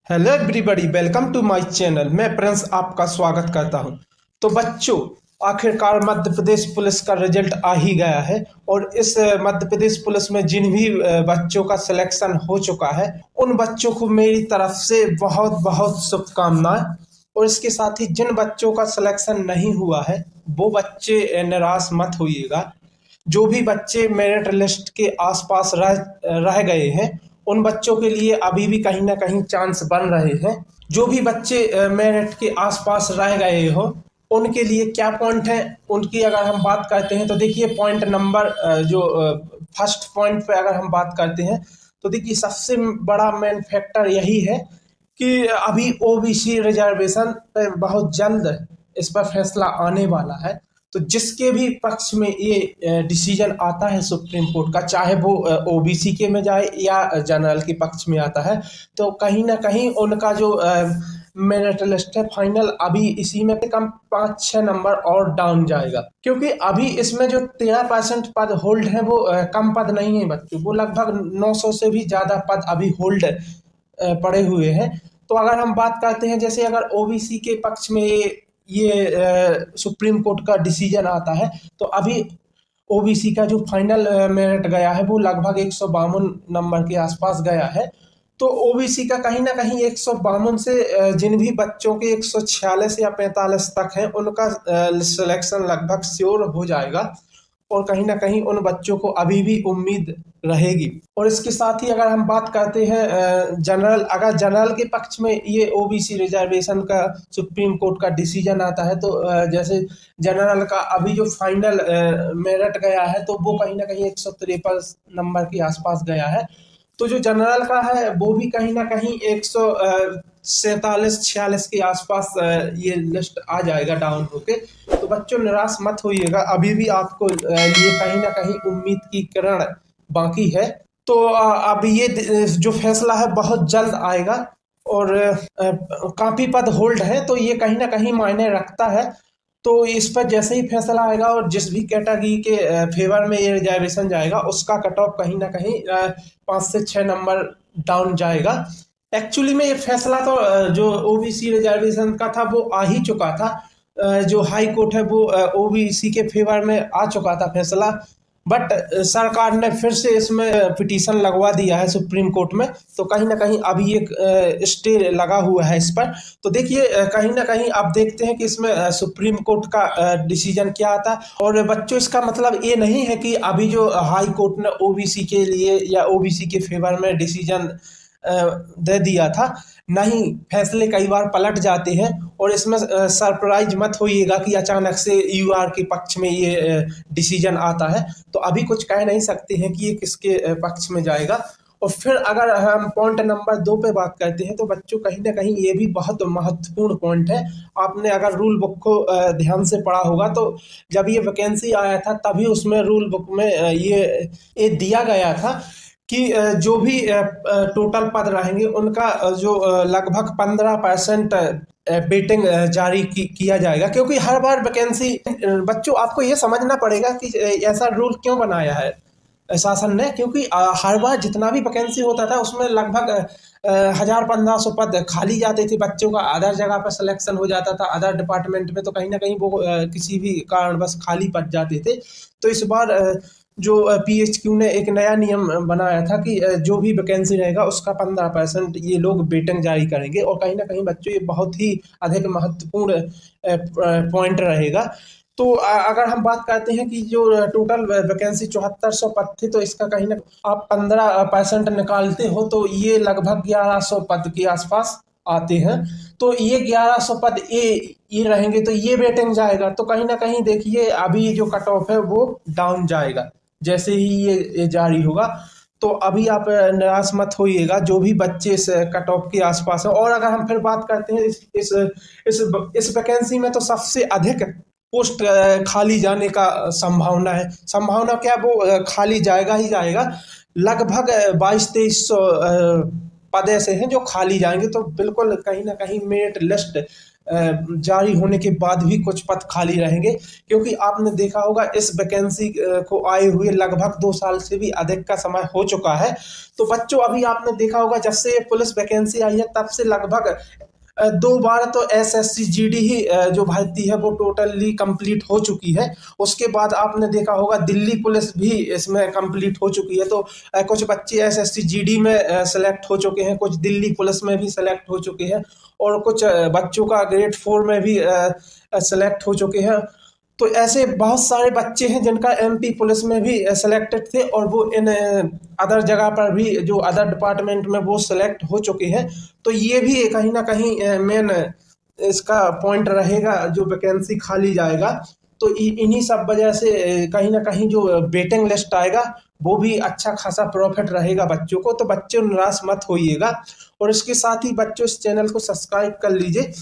Hello everybody, welcome to my channel. मैं Prince आपका स्वागत करता हूं। तो बच्चों, आखिरकार मध्य प्रदेश पुलिस का रिजल्ट आ ही गया है और इस मध्य प्रदेश पुलिस में जिन भी बच्चों का सिलेक्शन हो चुका है उन बच्चों को मेरी तरफ से बहुत बहुत शुभकामनाएं। और इसके साथ ही जिन बच्चों का सिलेक्शन नहीं हुआ है वो बच्चे निराश मत होइएगा। जो भी बच्चे मेरिट लिस्ट के आसपास रह गए हैं उन बच्चों के लिए अभी भी कहीं ना कहीं चांस बन रहे हैं। जो भी बच्चे मेरिट के आसपास रह गए हो उनके लिए क्या पॉइंट है उनकी अगर हम बात करते हैं तो देखिए, पॉइंट नंबर जो फर्स्ट पॉइंट पे अगर हम बात करते हैं तो देखिए, सबसे बड़ा मेन फैक्टर यही है कि अभी ओबीसी रिजर्वेशन पे बहुत जल्द इस पर फैसला आने वाला है। तो जिसके भी पक्ष में ये डिसीजन आता है सुप्रीम कोर्ट का, चाहे वो ओबीसी के में जाए या जनरल के पक्ष में आता है, तो कहीं ना कहीं उनका जो मेरिट लिस्ट है फाइनल अभी इसी में कम 5-6 नंबर और डाउन जाएगा। क्योंकि अभी इसमें जो 13% पद होल्ड है वो कम पद नहीं है बच्चों, वो लगभग 900 से भी ज्यादा पद अभी होल्ड पड़े हुए हैं। तो अगर हम बात करते हैं, जैसे अगर ओबीसी के पक्ष में ये सुप्रीम कोर्ट का डिसीजन आता है तो अभी ओबीसी का जो फाइनल मेरिट गया है वो लगभग 152 नंबर के आसपास गया है। तो ओबीसी का कहीं ना कहीं 152 से जिन भी बच्चों के 146 या 45 तक है उनका सिलेक्शन लगभग श्योर हो जाएगा। और कहीं ना कहीं उन बच्चों को अभी भी उम्मीद रहेगी। और इसके साथ ही अगर हम बात करते हैं अगर जनरल के पक्ष में ये ओबीसी रिजर्वेशन का सुप्रीम कोर्ट का डिसीजन आता है तो जैसे जनरल का अभी जो फाइनल मेरिट गया है तो वो कहीं ना कहीं 153 नंबर के आसपास गया है। तो जो जनरल का है वो भी कहीं ना कहीं 147-46 के आसपास ये लिस्ट आ जाएगा डाउन होके। तो बच्चों, निराश मत होइएगा, अभी भी आपको लिए कहीं ना कहीं उम्मीद की किरण बाकी है। तो अब ये जो फैसला है बहुत जल्द आएगा। और काफी पद होल्ड है तो ये कहीं ना कहीं मायने रखता है। तो इस पर जैसे ही फैसला आएगा और जिस भी कैटेगरी के फेवर में ये रिजर्वेशन जाएगा उसका कट ऑफ कहीं ना कहीं 5 से 6 नंबर डाउन जाएगा। एक्चुअली में ये फैसला तो जो ओबीसी रिजर्वेशन का था वो आ ही चुका था। जो हाई कोर्ट है वो ओबीसी के फेवर में आ चुका था फैसला। बट सरकार ने फिर से इसमें पिटीशन लगवा दिया है सुप्रीम कोर्ट में। तो कहीं ना कहीं अभी एक स्टे लगा हुआ है इस पर। तो देखिए, कहीं ना कहीं आप देखते हैं कि इसमें सुप्रीम कोर्ट का डिसीजन क्या आता है। और बच्चों, इसका मतलब ये नहीं है कि अभी जो हाई कोर्ट ने ओबीसी के लिए या ओबीसी के फेवर में डिसीजन दे दिया था, नहीं, फैसले कई बार पलट जाते हैं। और इसमें सरप्राइज मत होइएगा कि अचानक से यूआर के पक्ष में ये डिसीजन आता है। तो अभी कुछ कह नहीं सकते हैं कि ये किसके पक्ष में जाएगा। और फिर अगर हम पॉइंट नंबर 2 पे बात करते हैं तो बच्चों, कहीं ना कहीं ये भी बहुत महत्वपूर्ण पॉइंट है। आपने अगर रूल बुक को ध्यान से पढ़ा होगा तो जब ये वैकेंसी आया था तभी उसमें रूल बुक में ये दिया गया था कि जो भी टोटल पद रहेंगे उनका जो लगभग 15% वेटिंग जारी किया जाएगा। क्योंकि हर बार वैकेंसी, बच्चों आपको ये समझना पड़ेगा कि ऐसा रूल क्यों बनाया है शासन ने। क्योंकि हर बार जितना भी वैकेंसी होता था उसमें लगभग 1,000-1,500 पद खाली जाते थे बच्चों का, अदर जगह पर सिलेक्शन हो जाता था अदर डिपार्टमेंट में, तो कहीं ना कहीं वो किसी भी कारण बस खाली पड़ जाते थे। तो इस बार जो पीएचक्यू ने एक नया नियम बनाया था कि जो भी वैकेंसी रहेगा उसका 15% ये लोग वेटिंग जारी करेंगे। और कहीं ना कहीं बच्चों, ये बहुत ही अधिक महत्वपूर्ण पॉइंट रहेगा। तो अगर हम बात करते हैं कि जो टोटल वैकेंसी 7400 पद थे तो इसका कहीं ना आप 15% निकालते हो तो ये लगभग 1100 पद के आसपास आते हैं। तो ये 1100 पद ये रहेंगे तो ये वेटिंग जाएगा। तो कहीं ना कहीं देखिए, अभी जो कट ऑफ है वो डाउन जाएगा जैसे ही ये जारी होगा। तो अभी आप निराश मत होइएगा जो भी बच्चे इस कट ऑफ के आसपास है। और अगर हम फिर बात करते हैं इस वैकेंसी में तो सबसे अधिक पोस्ट खाली जाने का संभावना है। संभावना क्या, वो खाली जाएगा ही जाएगा। लगभग 2200-2300 पद ऐसे हैं जो खाली जाएंगे। तो बिल्कुल कहीं ना कहीं मेरिट लिस्ट जारी होने के बाद भी कुछ पद खाली रहेंगे, क्योंकि आपने देखा होगा इस वैकेंसी को आए हुए लगभग 2 साल से भी अधिक का समय हो चुका है। तो बच्चों अभी आपने देखा होगा जब से पुलिस वैकेंसी आई है तब से लगभग 2 बार तो एसएससी जीडी ही जो भर्ती है वो टोटली कंप्लीट हो चुकी है। उसके बाद आपने देखा होगा दिल्ली पुलिस भी इसमें कंप्लीट हो चुकी है। तो कुछ बच्चे एसएससी जीडी में सेलेक्ट हो चुके हैं, कुछ दिल्ली पुलिस में भी सेलेक्ट हो चुके हैं और कुछ बच्चों का ग्रेड 4 में भी सेलेक्ट हो चुके हैं। तो ऐसे बहुत सारे बच्चे हैं जिनका एमपी पुलिस में भी सेलेक्टेड थे और वो इन अदर जगह पर भी जो अदर डिपार्टमेंट में वो सेलेक्ट हो चुके हैं। तो ये भी कहीं ना कहीं मेन इसका पॉइंट रहेगा जो वैकेंसी खाली जाएगा। तो इन्हीं सब वजह से कहीं ना कहीं जो वेटिंग लिस्ट आएगा वो भी अच्छा खासा प्रॉफिट रहेगा बच्चों को। तो बच्चों निराश मत होइएगा और इसके साथ ही बच्चों इस चैनल को सब्सक्राइब कर लीजिए,